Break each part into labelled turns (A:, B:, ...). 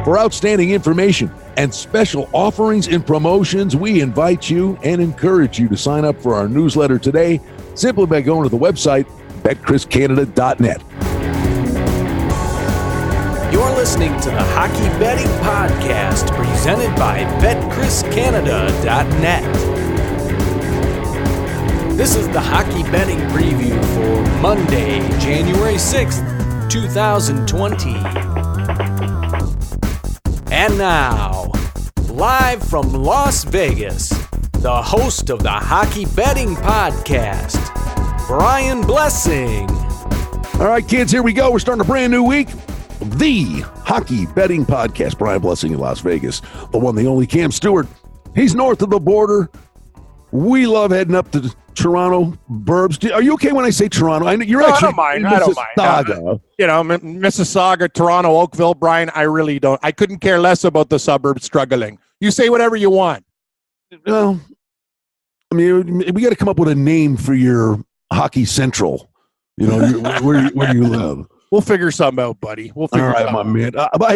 A: For outstanding information and special offerings and promotions, we invite you and encourage you to sign up for our newsletter today simply by going to the website betchriscanada.net.
B: You're listening to the Hockey Betting Podcast presented by betchriscanada.net. This is the Hockey Betting Preview for Monday, January 6th, 2020. And now, live from Las Vegas, the host of the Hockey Betting Podcast, Brian Blessing.
A: All right, kids, here we go. We're starting a brand new week. The Hockey Betting Podcast. Brian Blessing in Las Vegas. The one, the only Cam Stewart. He's north of the border. We love heading up to Toronto, burbs. Are you okay when I say Toronto? I know you're actually
C: I don't mind. Mississauga, Toronto, Oakville, Brian, I really don't. I couldn't care less about the suburbs struggling. You say whatever you want.
A: Well, I mean, we got to come up with a name for your Hockey Central. You know, where do you live?
C: We'll figure something out, buddy. We'll figure
A: something out. All right, my man.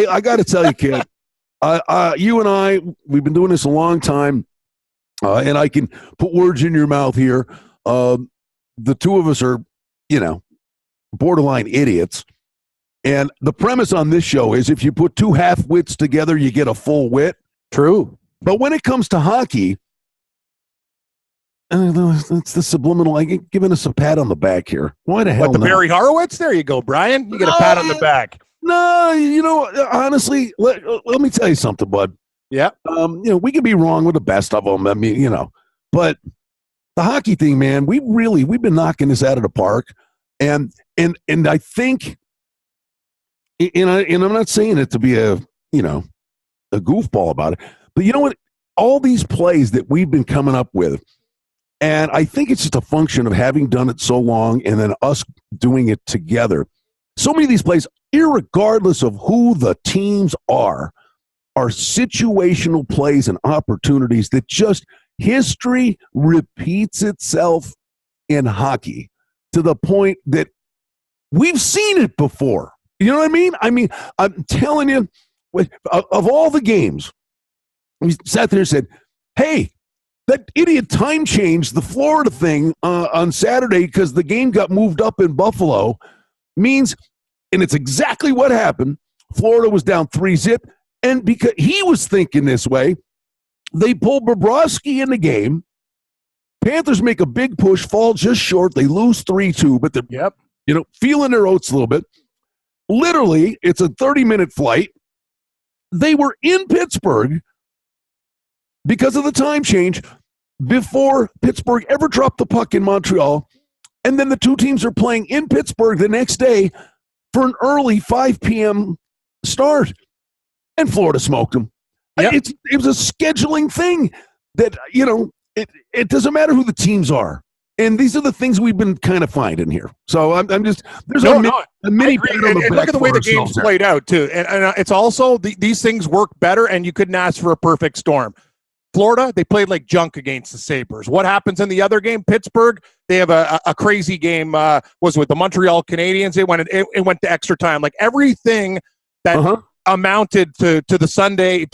A: I got to tell you, kid, you and I, we've been doing this a long time. And I can put words in your mouth here. The two of us are, borderline idiots. And the premise on this show is if you put two half-wits together, you get a full wit.
C: True.
A: But when it comes to hockey, it's the subliminal. Giving us a pat on the back here. Why the hell
C: not? Barry Horowitz? There you go, Brian. You get a pat on the back.
A: No, honestly, let me tell you something, bud.
C: Yeah.
A: We could be wrong with the best of them. I mean, but the hockey thing, man, we've been knocking this out of the park. And I think, and I'm not saying it to be a goofball about it, but you know what? All these plays that we've been coming up with, and I think it's just a function of having done it so long and then us doing it together. So many of these plays, irregardless of who the teams are situational plays and opportunities that just history repeats itself in hockey to the point that we've seen it before. You know what I mean? I mean, I'm telling you, of all the games, we sat there and said, hey, that idiot time changed the Florida thing on Saturday because the game got moved up in Buffalo means, and it's exactly what happened, Florida was down 3-0. And because he was thinking this way, they pull Bobrovsky in the game. Panthers make a big push, fall just short. They lose 3-2, but they're feeling their oats a little bit. Literally, it's a 30-minute flight. They were in Pittsburgh because of the time change before Pittsburgh ever dropped the puck in Montreal. And then the two teams are playing in Pittsburgh the next day for an early 5 p.m. start. And Florida smoked them. Yep. It was a scheduling thing that, it doesn't matter who the teams are. And these are the things we've been kind of finding here. So I'm just, there's a mini pat on the back.
C: And look at the way the game's played out, too. And it's also, these things work better, and you couldn't ask for a perfect storm. Florida, they played like junk against the Sabres. What happens in the other game? Pittsburgh, they have a crazy game, was with the Montreal Canadiens. It went to extra time. Like everything that amounted to the Sunday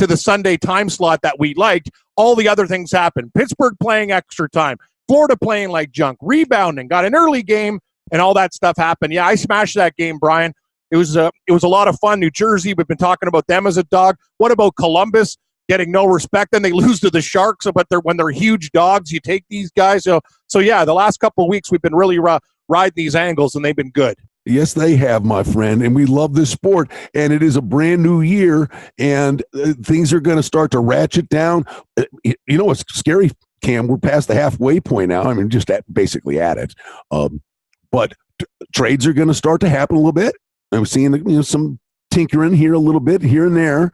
C: time slot that we liked, all the other things happened. Pittsburgh playing extra time, Florida playing like junk, rebounding, got an early game, and all that stuff happened. Yeah, I smashed that game, Brian. It was a lot of fun. New Jersey, we've been talking about them as a dog. What about Columbus getting no respect? Then they lose to the Sharks, but when they're huge dogs, you take these guys. So yeah, the last couple of weeks we've been really riding these angles, and they've been good.
A: Yes, they have, my friend, and we love this sport, and it is a brand new year, and things are going to start to ratchet down. You know what's scary, Cam? We're past the halfway point now. I mean, just basically at it. But trades are going to start to happen a little bit. I'm seeing some tinkering here a little bit, here and there,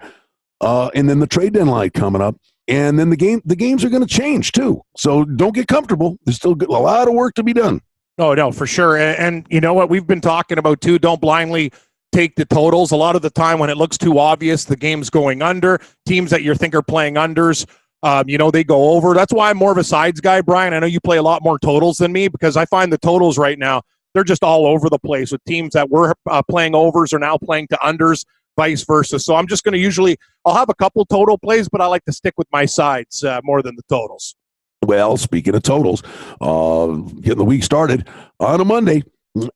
A: and then the trade deadline coming up, and then the games are going to change too. So don't get comfortable. There's still a lot of work to be done.
C: Oh, no, for sure. And you know what we've been talking about, too? Don't blindly take the totals. A lot of the time when it looks too obvious, the game's going under. Teams that you think are playing unders, they go over. That's why I'm more of a sides guy, Brian. I know you play a lot more totals than me because I find the totals right now, they're just all over the place with teams that were playing overs are now playing to unders. vice versa. So I'm just going to I'll have a couple total plays, but I like to stick with my sides more than the totals.
A: Well, speaking of totals, getting the week started on a Monday,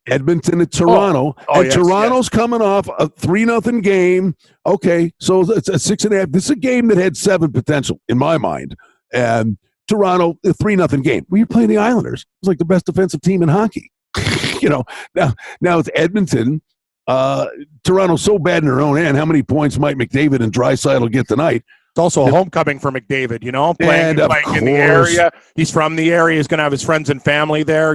A: Edmonton and Toronto. Toronto's coming off a 3-0 game. Okay, so it's a 6.5. This is a game that had 7 potential in my mind. And Toronto, a 3-0 game. Well, you're playing the Islanders. It's like the best defensive team in hockey. Now it's Edmonton. Toronto's so bad in their own end. How many points might McDavid and Draisaitl get tonight?
C: It's also a homecoming for McDavid, playing in the area. He's from the area. He's going to have his friends and family there,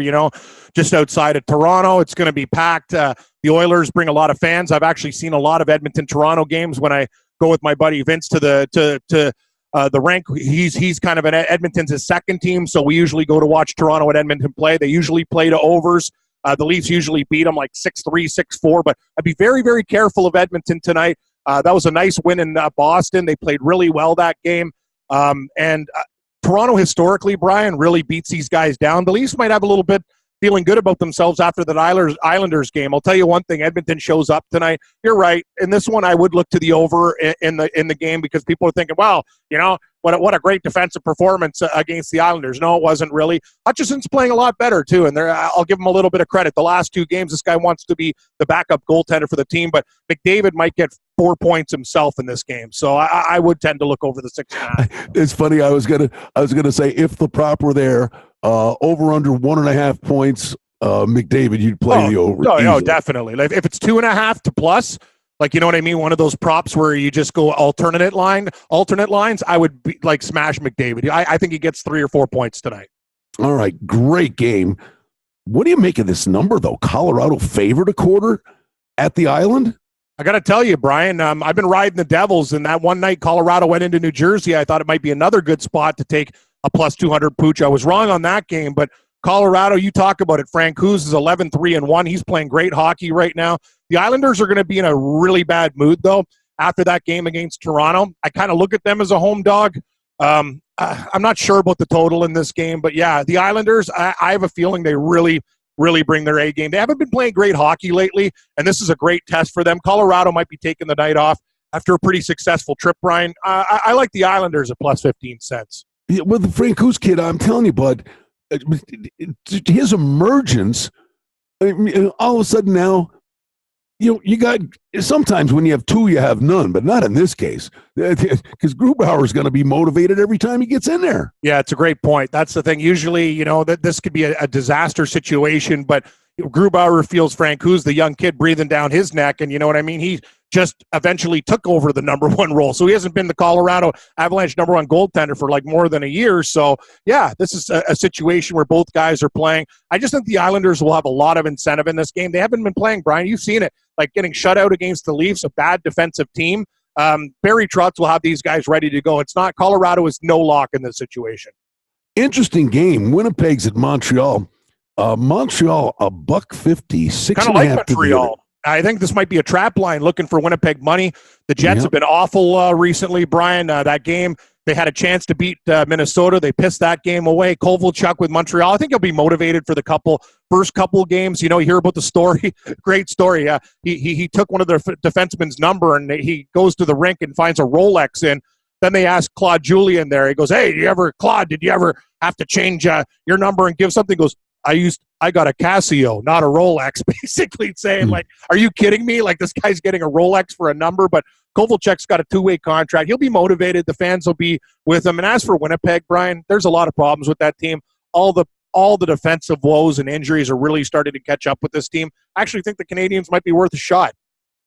C: just outside of Toronto. It's going to be packed. The Oilers bring a lot of fans. I've actually seen a lot of Edmonton-Toronto games when I go with my buddy Vince to the rink. He's kind of Edmonton's his second team, so we usually go to watch Toronto and Edmonton play. They usually play to overs. The Leafs usually beat them like 6-3, 6-4, but I'd be very, very careful of Edmonton tonight. That was a nice win in Boston. They played really well that game. And Toronto historically, Brian, really beats these guys down. The Leafs might have a little bit feeling good about themselves after that Islanders game. I'll tell you one thing, Edmonton shows up tonight. You're right. In this one, I would look to the over in the game because people are thinking, well, what a great defensive performance against the Islanders. No, it wasn't really. Hutchinson's playing a lot better, too, and I'll give him a little bit of credit. The last 2 games, this guy wants to be the backup goaltender for the team, but McDavid might get 4 points himself in this game. So I would tend to look over the 6.5.
A: It's funny. I was gonna say if the prop were there, over under 1.5 points, McDavid, you'd play the over.
C: No, definitely. Like if it's 2.5 to plus, like, you know what I mean? One of those props where you just go alternate lines, I would be like smash McDavid. I think he gets 3 or 4 points tonight.
A: All right. Great game. What do you make of this number, though? Colorado favored a quarter at the Island?
C: I got to tell you, Brian, I've been riding the Devils, and that one night Colorado went into New Jersey. I thought it might be another good spot to take a plus 200 pooch. I was wrong on that game, but Colorado, you talk about it. Frank Hughes is 11-3-1. He's playing great hockey right now. The Islanders are going to be in a really bad mood, though, after that game against Toronto. I kind of look at them as a home dog. I'm not sure about the total in this game, but yeah, the Islanders, I have a feeling they really bring their A game. They haven't been playing great hockey lately, and this is a great test for them. Colorado might be taking the night off after a pretty successful trip, Brian. I like the Islanders at plus 15 cents.
A: Yeah, well, the Frank Hughes kid, I'm telling you, bud, his emergence, I mean, all of a sudden now, you got, sometimes when you have 2, you have none, but not in this case, because Grubauer is going to be motivated every time he gets in there.
C: Yeah, it's a great point. That's the thing. Usually, that this could be a disaster situation, but Grubauer feels Frank Hughes, the young kid, breathing down his neck, and you know what I mean? He just eventually took over the number 1 role. So he hasn't been the Colorado Avalanche number 1 goaltender for like more than a year. So, yeah, this is a situation where both guys are playing. I just think the Islanders will have a lot of incentive in this game. They haven't been playing, Brian. You've seen it, like getting shut out against the Leafs, a bad defensive team. Barry Trotz will have these guys ready to go. It's not, Colorado is no lock in this situation.
A: Interesting game. Winnipeg's at Montreal. Montreal, $1.50, 6.5.
C: Kind of like Montreal. I think this might be a trap line looking for Winnipeg money. The Jets have been awful recently, Brian. That game, they had a chance to beat Minnesota. They pissed that game away. Kovalchuk with Montreal. I think he'll be motivated for the first couple games. You hear about the story. Great story. He took one of their defensemen's number, and he goes to the rink and finds a Rolex in. Then they ask Claude Julien there. He goes, hey, Claude, did you ever have to change your number and give something? He goes, I got a Casio, not a Rolex, basically saying, like, are you kidding me? Like, this guy's getting a Rolex for a number, but Kovalchuk's got a 2-way contract. He'll be motivated. The fans will be with him. And as for Winnipeg, Brian, there's a lot of problems with that team. All the defensive woes and injuries are really starting to catch up with this team. I actually think the Canadiens might be worth a shot.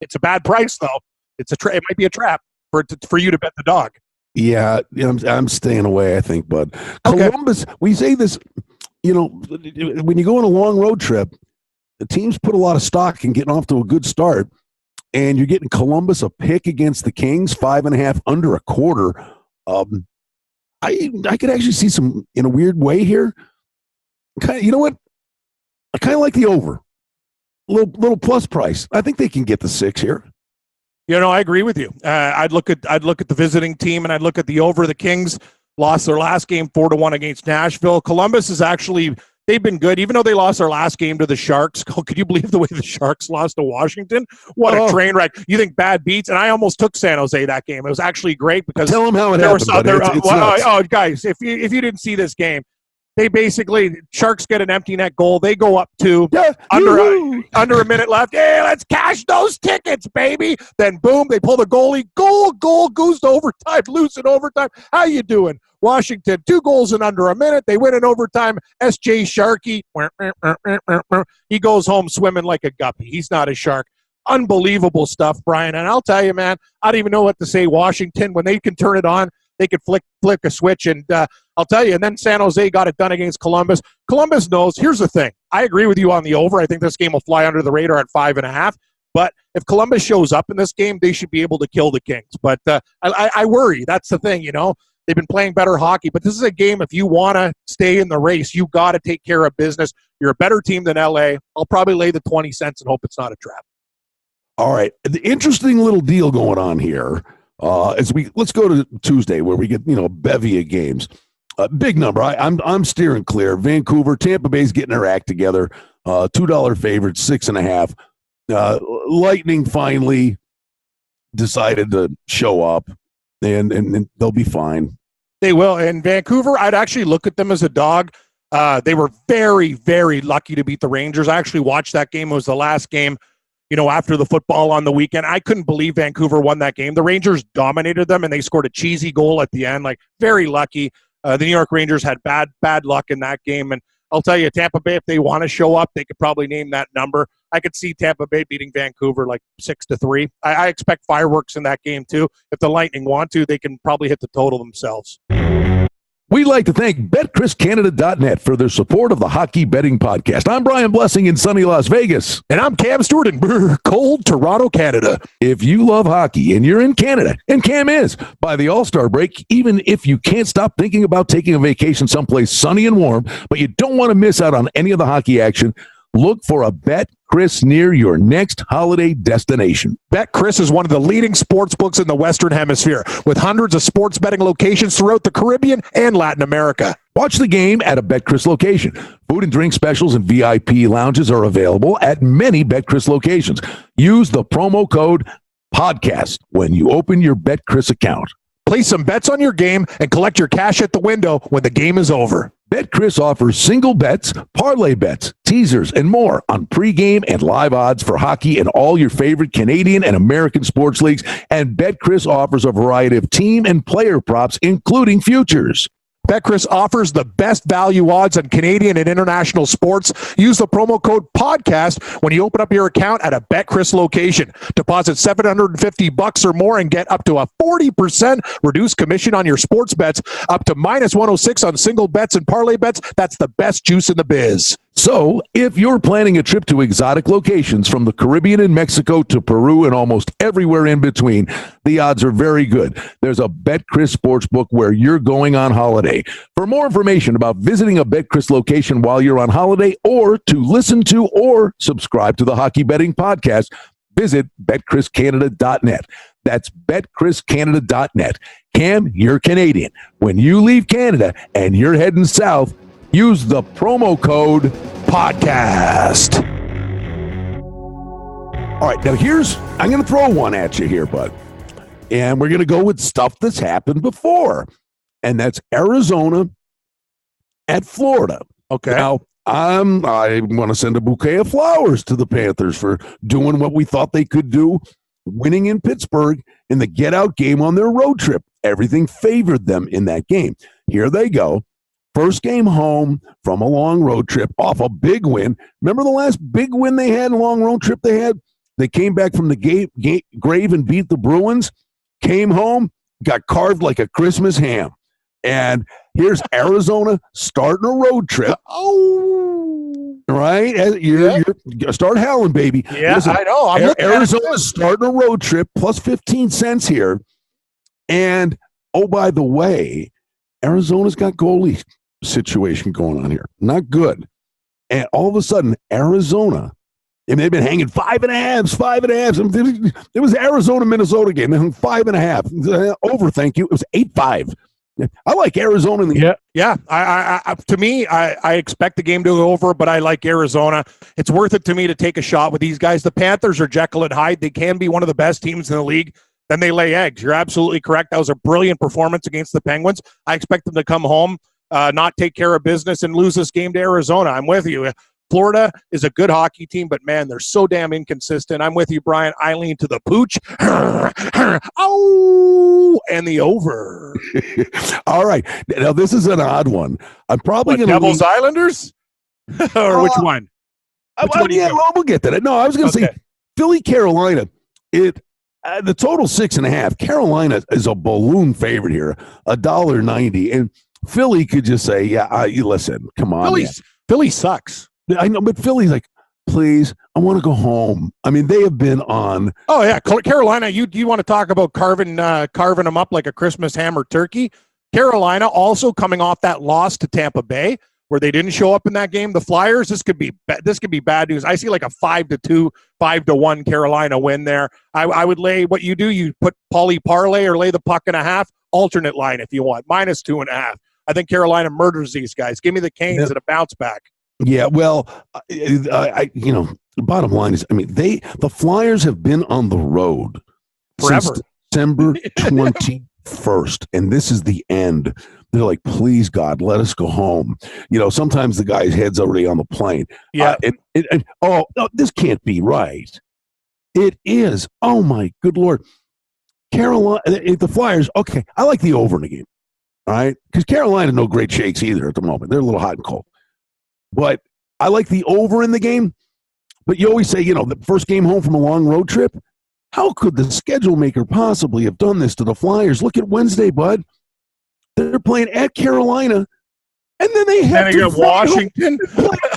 C: It's a bad price, though. It might be a trap for you to bet the dog.
A: Yeah, I'm staying away, I think, bud.
C: Okay.
A: Columbus, we say this, when you go on a long road trip, the teams put a lot of stock in getting off to a good start, and you're getting Columbus a pick against the Kings, 5.5 under a quarter. I could actually see some, in a weird way here. You know what? I kind of like the over. Little plus price. I think they can get the 6 here.
C: I agree with you. I'd look at the visiting team, and I'd look at the over. The Kings lost their last game 4-1 against Nashville. Columbus is actually, they've been good, even though they lost their last game to the Sharks. Oh, could you believe the way the Sharks lost to Washington? What a train wreck. You think bad beats? And I almost took San Jose that game. It was actually great because
A: tell them how it happened.
C: Guys, if you didn't see this game, they basically, Sharks get an empty net goal. They go up two, under a minute left. Hey, let's cash those tickets, baby. Then boom, they pull the goalie. Goal goes to overtime, lose in overtime. How you doing? Washington, 2 goals in under a minute. They win in overtime. S.J. Sharkey, he goes home swimming like a guppy. He's not a shark. Unbelievable stuff, Brian. And I'll tell you, man, I don't even know what to say. Washington, when they can turn it on, they could flick a switch. And I'll tell you, and then San Jose got it done against Columbus. Columbus knows. Here's the thing. I agree with you on the over. I think this game will fly under the radar at 5.5. But if Columbus shows up in this game, they should be able to kill the Kings. But I worry. That's the thing, you know. They've been playing better hockey, but this is a game, if you want to stay in the race, you got to take care of business. You're a better team than LA. I'll probably lay the 20 cents and hope it's not a trap.
A: All right. The interesting little deal going on here let's go to Tuesday where we get, a bevy of games. Big number. I'm steering clear. Vancouver, Tampa Bay's getting their act together. $2 favorite, 6.5. Lightning finally decided to show up, and they'll be fine.
C: They will. And Vancouver, I'd actually look at them as a dog. They were very, very lucky to beat the Rangers. I actually watched that game. It was the last game, after the football on the weekend. I couldn't believe Vancouver won that game. The Rangers dominated them, and they scored a cheesy goal at the end. Very lucky. The New York Rangers had bad luck in that game. And I'll tell you, Tampa Bay, if they want to show up, they could probably name that number. I could see Tampa Bay beating Vancouver 6-3. I expect fireworks in that game, too. If the Lightning want to, they can probably hit the total themselves.
A: We'd like to thank BetChrisCanada.net for their support of the Hockey Betting Podcast. I'm Brian Blessing in sunny Las Vegas.
C: And I'm Cam Stewart in cold Toronto, Canada.
A: If you love hockey and you're in Canada, and Cam is, by the All-Star break, even if you can't stop thinking about taking a vacation someplace sunny and warm, but you don't want to miss out on any of the hockey action, look for a BetChris near your next holiday destination.
C: BetChris is one of the leading sports books in the Western Hemisphere, with hundreds of sports betting locations throughout the Caribbean and Latin America.
A: Watch the game at a BetChris location. Food and drink specials and VIP lounges are available at many BetChris locations. Use the promo code PODCAST when you open your BetChris account.
C: Place some bets on your game and collect your cash at the window when the game is over.
A: BetChris offers single bets, parlay bets, teasers, and more on pregame and live odds for hockey and all your favorite Canadian and American sports leagues. And BetChris offers a variety of team and player props, including futures.
C: BetChris offers the best value odds on Canadian and international sports. Use the promo code PODCAST when you open up your account at a BetChris location. Deposit $750 or more and get up to a 40% reduced commission on your sports bets, up to -106 on single bets and parlay bets. That's the best juice in the biz.
A: So, if you're planning a trip to exotic locations from the Caribbean and Mexico to Peru and almost everywhere in between, the odds are very good. There's a BetChris Sportsbook where you're going on holiday. For more information about visiting a BetChris location while you're on holiday, or to listen to or subscribe to the Hockey Betting Podcast, visit BetChrisCanada.net. That's BetChrisCanada.net. Cam, you're Canadian. When you leave Canada and you're heading south, use the promo code PODCAST. All right, now I'm going to throw one at you here, bud. And we're going to go with stuff that's happened before. And that's Arizona at Florida.
C: Okay.
A: Now, I want to send a bouquet of flowers to the Panthers for doing what we thought they could do, winning in Pittsburgh in the get-out game on their road trip. Everything favored them in that game. Here they go. First game home from a long road trip off a big win. Remember the last big win they had, a long road trip they had? They came back from the grave and beat the Bruins, came home, got carved like a Christmas ham. And here's Arizona starting a road trip. Oh, right? You're start howling, baby.
C: Yeah, listen, I know.
A: Arizona's starting a road trip, plus 15 cents here. And, oh, by the way, Arizona's got goalie situation going on here. Not good. And all of a sudden, Arizona, and they've been hanging 5.5. It was Arizona-Minnesota game. They hung 5.5. Over, thank you. It was 8-5. I like Arizona in the
C: Yeah. To me, I expect the game to go over, but I like Arizona. It's worth it to me to take a shot with these guys. The Panthers are Jekyll and Hyde. They can be one of the best teams in the league. Then they lay eggs. You're absolutely correct. That was a brilliant performance against the Penguins. I expect them to come home, not take care of business, and lose this game to Arizona. I'm with you. Florida is a good hockey team, but, man, they're so damn inconsistent. I'm with you, Brian. I lean to the pooch. Oh, and the over.
A: All right. Now, this is an odd one. I'm probably going to
C: Devils Islanders? Or which one?
A: We'll get to that. No, I was going to say Philly, Carolina. The total 6.5. Carolina is a balloon favorite here, $1.90. And Philly could just say, you listen, come on.
C: Philly sucks.
A: I know, but Philly's like, please, I want to go home. I mean, they have been on.
C: Oh, yeah. Carolina, you want to talk about carving them up like a Christmas ham or turkey? Carolina also coming off that loss to Tampa Bay where they didn't show up in that game. The Flyers, this could be bad news. I see like a 5-2, 5-1 Carolina win there. I would lay what you do. You put Paulie parlay or lay the puck and a half, alternate line if you want, -2.5. I think Carolina murders these guys. Give me the Canes and a bounce back.
A: Yeah, well, the bottom line is, I mean, the Flyers have been on the road
C: forever.
A: Since December 21st, and this is the end. They're like, please, God, let us go home. Sometimes the guy's head's already on the plane.
C: Yeah.
A: No, this can't be right. It is. Oh, my good Lord. Carolina, the Flyers, okay, I like the over in the game, all right? Because Carolina, no great shakes either at the moment. They're a little hot and cold. But I like the over in the game. But you always say, the first game home from a long road trip. How could the schedule maker possibly have done this to the Flyers? Look at Wednesday, bud. They're playing at Carolina, and then they have to
C: Washington.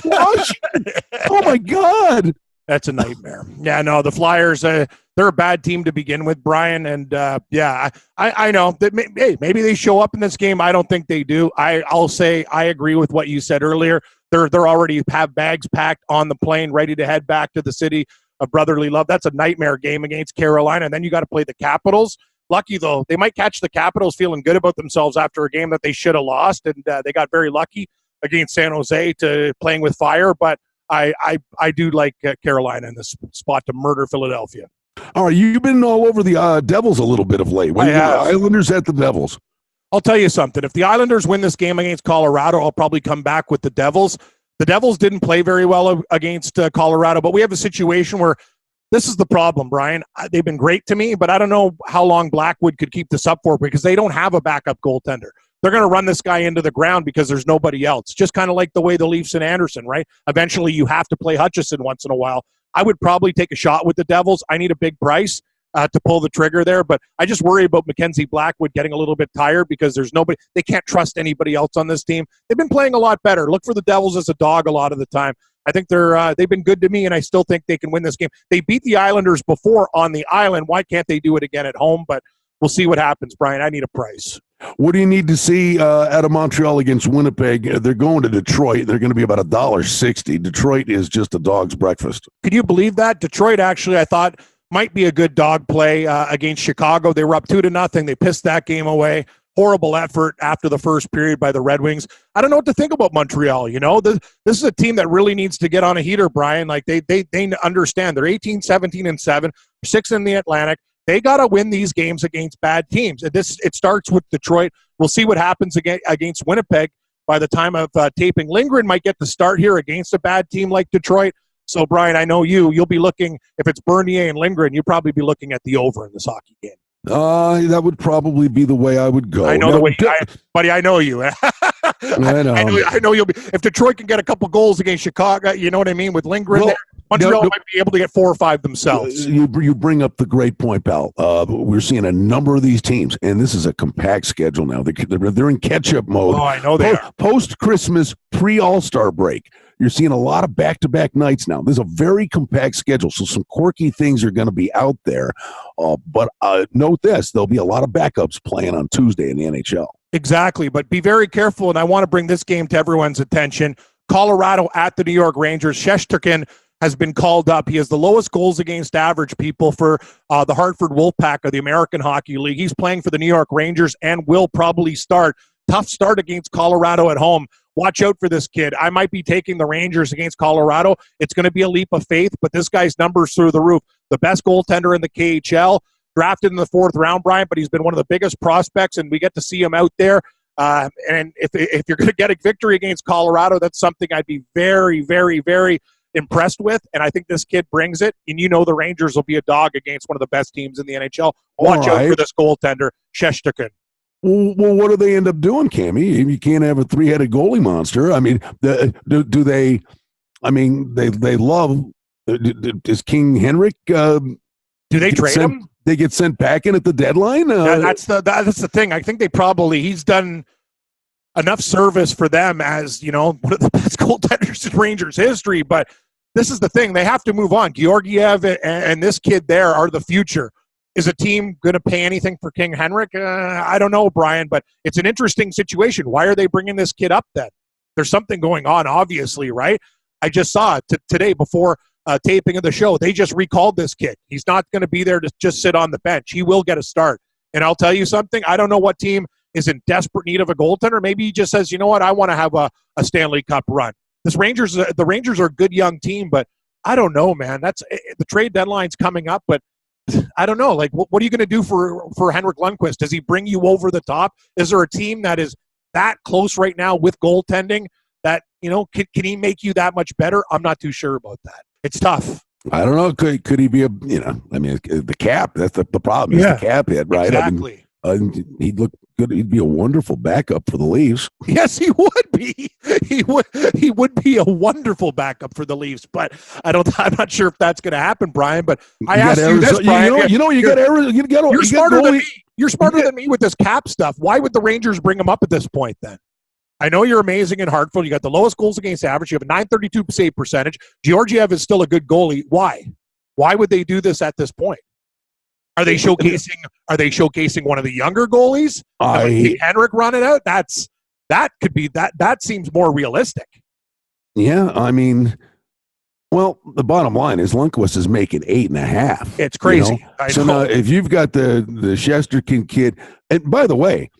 A: Washington. Oh, my God.
C: That's a nightmare. Yeah, no, the Flyers, they're a bad team to begin with, Brian. And, I know that maybe they show up in this game. I don't think they do. I'll say I agree with what you said earlier. They're already have bags packed on the plane, ready to head back to the city of brotherly love. That's a nightmare game against Carolina. And then you got to play the Capitals. Lucky, though, they might catch the Capitals feeling good about themselves after a game that they should have lost. And they got very lucky against San Jose to playing with fire. But I do like Carolina in this spot to murder Philadelphia.
A: All right, you've been all over the Devils a little bit of late. When Islanders at the Devils.
C: I'll tell you something. If the Islanders win this game against Colorado, I'll probably come back with the Devils. The Devils didn't play very well against Colorado, but we have a situation where this is the problem, Brian. They've been great to me, but I don't know how long Blackwood could keep this up for because they don't have a backup goaltender. They're going to run this guy into the ground because there's nobody else. Just kind of like the way the Leafs and Anderson, right? Eventually you have to play Hutchison once in a while. I would probably take a shot with the Devils. I need a big price to pull the trigger there, but I just worry about Mackenzie Blackwood getting a little bit tired because there's nobody. They can't trust anybody else on this team. They've been playing a lot better. Look for the Devils as a dog a lot of the time. I think they've been good to me, and I still think they can win this game. They beat the Islanders before on the island. Why can't they do it again at home? But we'll see what happens, Brian. I need a price.
A: What do you need to see out of Montreal against Winnipeg? They're going to Detroit. They're going to be about $1.60. Detroit is just a dog's breakfast.
C: Could you believe that? Detroit, actually, I thought might be a good dog play against Chicago. They were up 2-0. They pissed that game away. Horrible effort after the first period by the Red Wings. I don't know what to think about Montreal. This is a team that really needs to get on a heater, Brian. Like they understand. They're 18-17-7, 6 in the Atlantic. They got to win these games against bad teams. It starts with Detroit. We'll see what happens against Winnipeg by the time of taping. Lindgren might get the start here against a bad team like Detroit. So, Brian, I know you'll be looking, if it's Bernier and Lindgren, you'll probably be looking at the over in this hockey game.
A: That would probably be the way I would go.
C: I know the way, buddy. I know you.
A: I know.
C: I know you'll be. If Detroit can get a couple goals against Chicago, you know what I mean. With Lindgren, there, Montreal might be able to get 4 or 5 themselves.
A: You bring up the great point, pal. We're seeing a number of these teams, and this is a compact schedule now. They're in catch-up mode.
C: Oh, I know they are.
A: Post-Christmas, pre-All-Star break. You're seeing a lot of back-to-back nights now. There's a very compact schedule, so some quirky things are going to be out there. But note this, there'll be a lot of backups playing on Tuesday in the NHL.
C: Exactly, but be very careful, and I want to bring this game to everyone's attention. Colorado at the New York Rangers. Shesterkin has been called up. He has the lowest goals against average, people, for the Hartford Wolfpack of the American Hockey League. He's playing for the New York Rangers and will probably start. Tough start against Colorado at home. Watch out for this kid. I might be taking the Rangers against Colorado. It's going to be a leap of faith, but this guy's numbers through the roof. The best goaltender in the KHL, drafted in the 4th round, Brian, but he's been one of the biggest prospects, and we get to see him out there. And if you're going to get a victory against Colorado, that's something I'd be very, very, very impressed with. And I think this kid brings it. And you know the Rangers will be a dog against one of the best teams in the NHL. Watch out for this goaltender, Shesterkin.
A: Well, what do they end up doing, Cammy? You can't have a 3-headed goalie monster. I mean, do they? I mean, they love. Is King Henrik?
C: Do they trade him?
A: They get sent back in at the deadline.
C: That's the thing. I think he's done enough service for them as, one of the best goaltenders in Rangers history. But this is the thing. They have to move on. Georgiev and this kid there are the future. Is a team going to pay anything for King Henrik? I don't know, Brian, but it's an interesting situation. Why are they bringing this kid up then? There's something going on, obviously, right? I just saw it today before taping of the show. They just recalled this kid. He's not going to be there to just sit on the bench. He will get a start. And I'll tell you something. I don't know what team is in desperate need of a goaltender. Maybe he just says, you know what, I want to have a Stanley Cup run. The Rangers are a good young team, but I don't know, man. The trade deadline's coming up, but I don't know. Like, what are you going to do for Henrik Lundqvist? Does he bring you over the top? Is there a team that is that close right now with goaltending that, can he make you that much better? I'm not too sure about that. It's tough.
A: I don't know. Could he be the cap? That's the problem. He's the cap hit, right?
C: Exactly.
A: He'd look good. He'd be a wonderful backup for the Leafs.
C: Yes, he would be. He would be a wonderful backup for the Leafs. But I'm not sure if that's going to happen, Brian. But I asked you this, Brian. You're smarter than me. You're smarter than me with this cap stuff. Why would the Rangers bring him up at this point then? I know you're amazing in Hartford. You got the lowest goals against average. You have a .932 save percentage. Georgiev is still a good goalie. Why? Why would they do this at this point? Are they showcasing one of the younger goalies? Henrik run it out? That seems more realistic.
A: Yeah, I mean, well, the bottom line is Lundqvist is making 8.5.
C: It's crazy.
A: So now if you've got the Shesterkin kid, and by the way,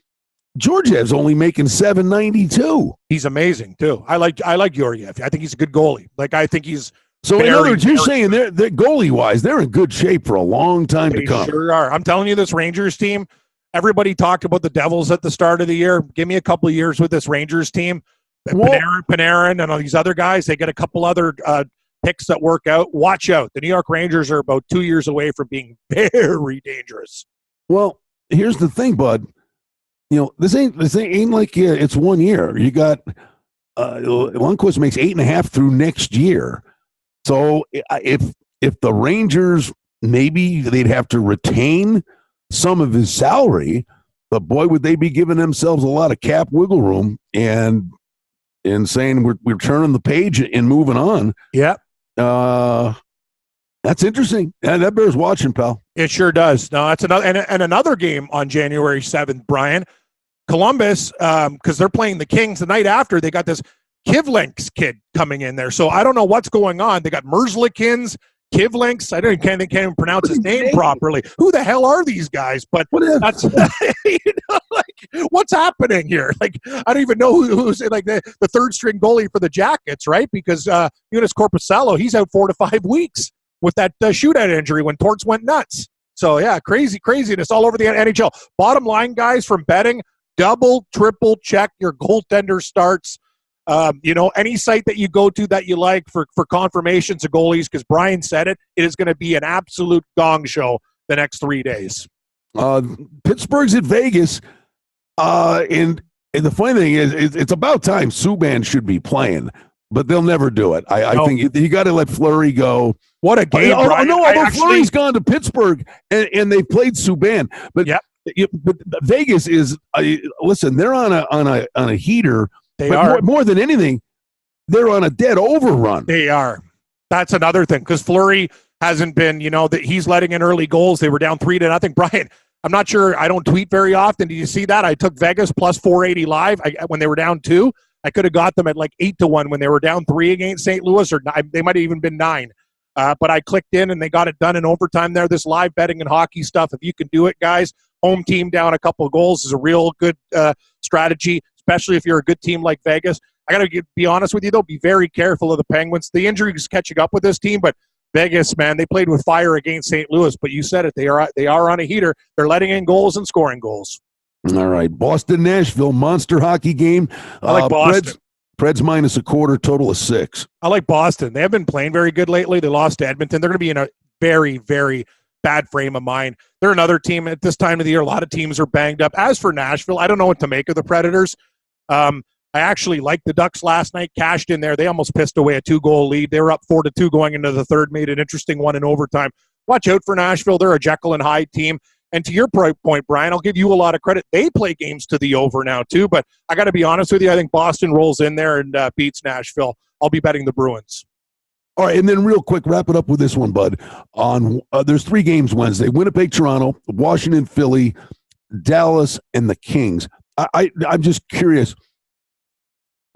A: Georgiev's only making $7.92.
C: He's amazing too. I like Georgiev. I think he's a good goalie. I think he's.
A: So in other words, you're saying they're goalie-wise, they're in good shape for a long time to come.
C: They sure are. I'm telling you, this Rangers team, everybody talked about the Devils at the start of the year. Give me a couple of years with this Rangers team. Panarin and all these other guys, they get a couple other picks that work out. Watch out. The New York Rangers are about 2 years away from being very dangerous.
A: Well, here's the thing, bud. This ain't like it's 1 year. You got Lundqvist makes 8.5 through next year. So if the Rangers, maybe they'd have to retain some of his salary, but boy, would they be giving themselves a lot of cap wiggle room and saying we're turning the page and moving on.
C: Yeah.
A: That's interesting. That bears watching, pal.
C: It sure does. No, that's another game on January 7th, Brian. Columbus, because they're playing the Kings the night after, they got this Kivlinks kid coming in there. So I don't know what's going on. They got Merzlikins, Kivlinks. I can't even pronounce his name properly. Who the hell are these guys? But that's what's happening here? I don't even know who's the third string goalie for the Jackets, right? Because Jonas Korpisalo, he's out 4 to 5 weeks with that shootout injury when Torts went nuts. So yeah, craziness all over the NHL. Bottom line, guys, from betting, double, triple check your goaltender starts. Any site that you go to that you like for confirmations of goalies, because Brian said it is going to be an absolute gong show the next 3 days.
A: Pittsburgh's at Vegas, and the funny thing is, it's about time Subban should be playing, but they'll never do it. I think you got to let Fleury go.
C: What a game!
A: Although Fleury's gone to Pittsburgh and they played Subban, but but Vegas is listen. They're on a heater.
C: They are
A: more than anything. They're on a dead overrun.
C: They are. That's another thing because Fleury hasn't been. That he's letting in early goals. They were down 3-0. Brian, I'm not sure. I don't tweet very often. Did you see that? I took Vegas plus 480 live when they were down 2. I could have got them at like 8-1 when they were down 3 against St. Louis, or they might have even been 9. But I clicked in and they got it done in overtime there. This live betting and hockey stuff, if you can do it, guys, home team down a couple of goals is a real good strategy, especially if you're a good team like Vegas. I got to be honest with you, though, be very careful of the Penguins. The injuries catching up with this team, but Vegas, man, they played with fire against St. Louis, but you said it. They are on a heater. They're letting in goals and scoring goals.
A: All right. Boston, Nashville, monster hockey game.
C: I like Boston.
A: Preds minus a quarter, total of 6.
C: I like Boston. They have been playing very good lately. They lost to Edmonton. They're going to be in a very, very bad frame of mind. They're another team at this time of the year. A lot of teams are banged up. As for Nashville, I don't know what to make of the Predators. I actually liked the Ducks last night, cashed in there. They almost pissed away a 2-goal lead. They were up 4-2 going into the third, made an interesting one in overtime. Watch out for Nashville. They're a Jekyll and Hyde team. And to your point, Brian, I'll give you a lot of credit. They play games to the over now, too. But I got to be honest with you, I think Boston rolls in there and beats Nashville. I'll be betting the Bruins.
A: All right, and then real quick, wrap it up with this one, bud. There's 3 games Wednesday: Winnipeg, Toronto, Washington, Philly, Dallas, and the Kings. I'm just curious.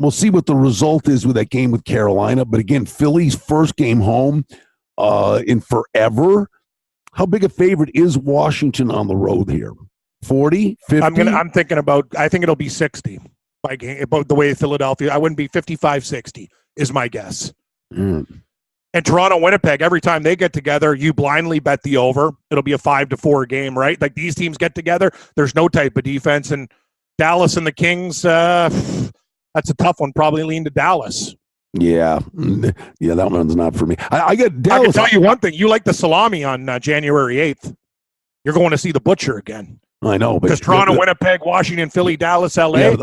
A: We'll see what the result is with that game with Carolina. But again, Philly's first game home in forever. How big a favorite is Washington on the road here? 40, 50?
C: I think it'll be 60 by game, about the way Philadelphia. I wouldn't be 55-60 is my guess. And Toronto, Winnipeg, every time they get together, you blindly bet the over. It'll be a 5-4 game, right? Like these teams get together, there's no type of defense. And Dallas and the Kings, that's a tough one. Probably lean to Dallas.
A: Yeah, that one's not for me. I get Dallas.
C: I can tell you one thing. You like the salami on January 8th. You're going to see the butcher again.
A: I know.
C: Because Toronto, Winnipeg, Washington, Philly, Dallas, LA.
A: Yeah,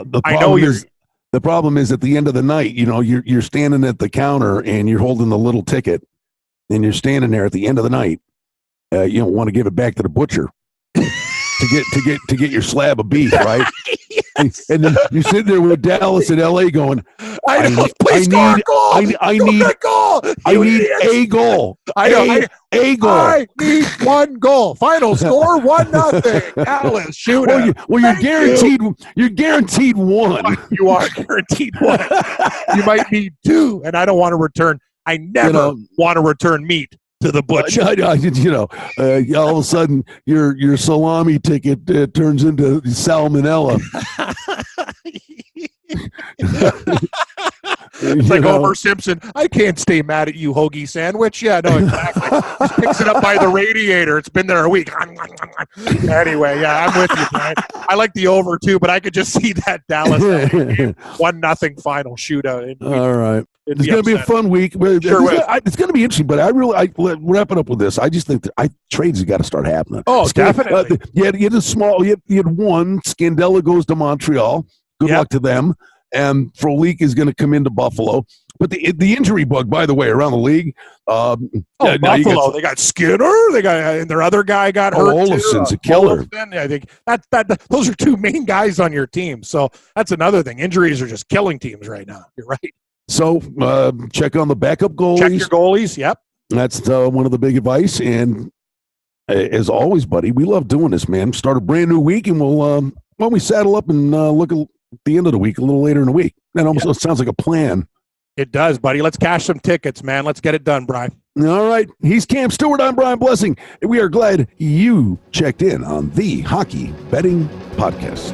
A: the problem is at the end of the night, you're standing at the counter and you're holding the little ticket and you're standing there at the end of the night. You don't want to give it back to the butcher to get your slab of beef, right? Yes. And then you're sitting there with Dallas and LA going, I need a goal. I need 1 goal. Final score 1-0. Dallas, shoot. Well, you're guaranteed 1.
C: You are guaranteed 1. You might need 2, and I don't want to return. I never want to return meat to the butcher.
A: All of a sudden your salami ticket turns into salmonella.
C: It's like Homer Simpson. I can't stay mad at you, hoagie sandwich. Yeah, no, exactly. Just picks it up by the radiator. It's been there a week. Anyway, yeah, I'm with you, Brian. I like the over too, but I could just see that Dallas 1-0 final shootout.
A: All right. It's going to be a fun week.
C: Sure
A: it's going to be interesting, but I wrap it up with this. I just think that trades have got to start happening.
C: Oh, definitely.
A: You had one. Scandella goes to Montreal. Good luck to them. And Frolik is going to come into Buffalo. But the injury bug, by the way, around the league.
C: Buffalo. They got Skinner. They got and their other guy got hurt.
A: Olafson's a killer.
C: I think those are 2 main guys on your team. So that's another thing. Injuries are just killing teams right now. You're right.
A: So check on the backup goalies.
C: Check your goalies. Yep.
A: That's one of the big advice. And as always, buddy, we love doing this, man. Start a brand new week, and we'll why don't we saddle up and look at the end of the week a little later in the week. That almost sounds like a plan.
C: It does, buddy. Let's cash some tickets, man. Let's get it done, Brian.
A: All right. He's Cam Stewart. I'm Brian Blessing. And we are glad you checked in on the Hockey Betting Podcast.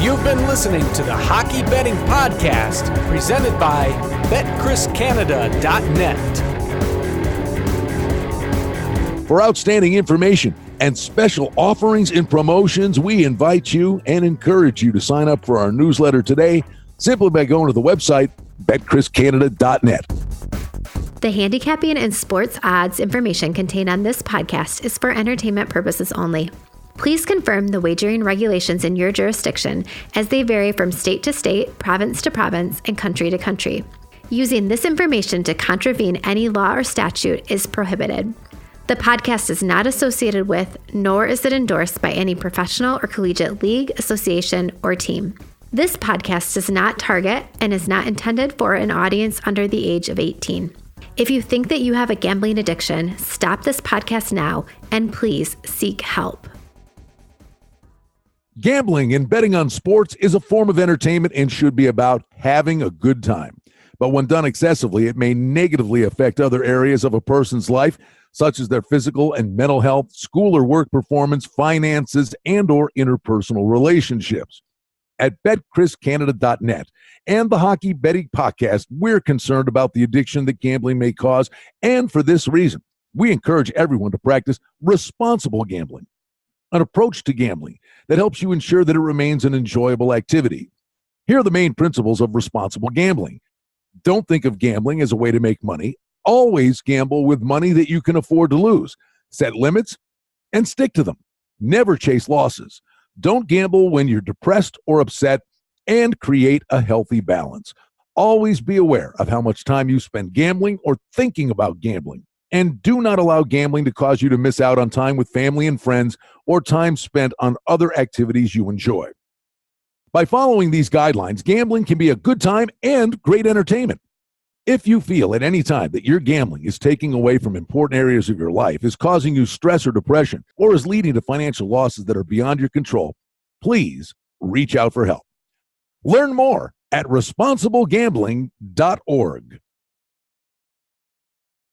B: You've been listening to the Hockey Betting Podcast, presented by BetChrisCanada.net.
A: For outstanding information and special offerings and promotions, we invite you and encourage you to sign up for our newsletter today simply by going to the website, BetChrisCanada.net.
D: The handicapping and sports odds information contained on this podcast is for entertainment purposes only. Please confirm the wagering regulations in your jurisdiction, as they vary from state to state, province to province, and country to country. Using this information to contravene any law or statute is prohibited. The podcast is not associated with, nor is it endorsed by any professional or collegiate league, association, or team. This podcast does not target and is not intended for an audience under the age of 18. If you think that you have a gambling addiction, stop this podcast now and please seek help.
A: Gambling and betting on sports is a form of entertainment and should be about having a good time. But when done excessively, it may negatively affect other areas of a person's life, such as their physical and mental health, school or work performance, finances, and or interpersonal relationships. At BetChrisCanada.net and the Hockey Betting Podcast, we're concerned about the addiction that gambling may cause, and for this reason, we encourage everyone to practice responsible gambling, an approach to gambling that helps you ensure that it remains an enjoyable activity. Here are the main principles of responsible gambling. Don't think of gambling as a way to make money. Always gamble with money that you can afford to lose. Set limits and stick to them. Never chase losses. Don't gamble when you're depressed or upset, and create a healthy balance. Always be aware of how much time you spend gambling or thinking about gambling. And do not allow gambling to cause you to miss out on time with family and friends or time spent on other activities you enjoy. By following these guidelines, gambling can be a good time and great entertainment. If you feel at any time that your gambling is taking away from important areas of your life, is causing you stress or depression, or is leading to financial losses that are beyond your control, please reach out for help. Learn more at responsiblegambling.org.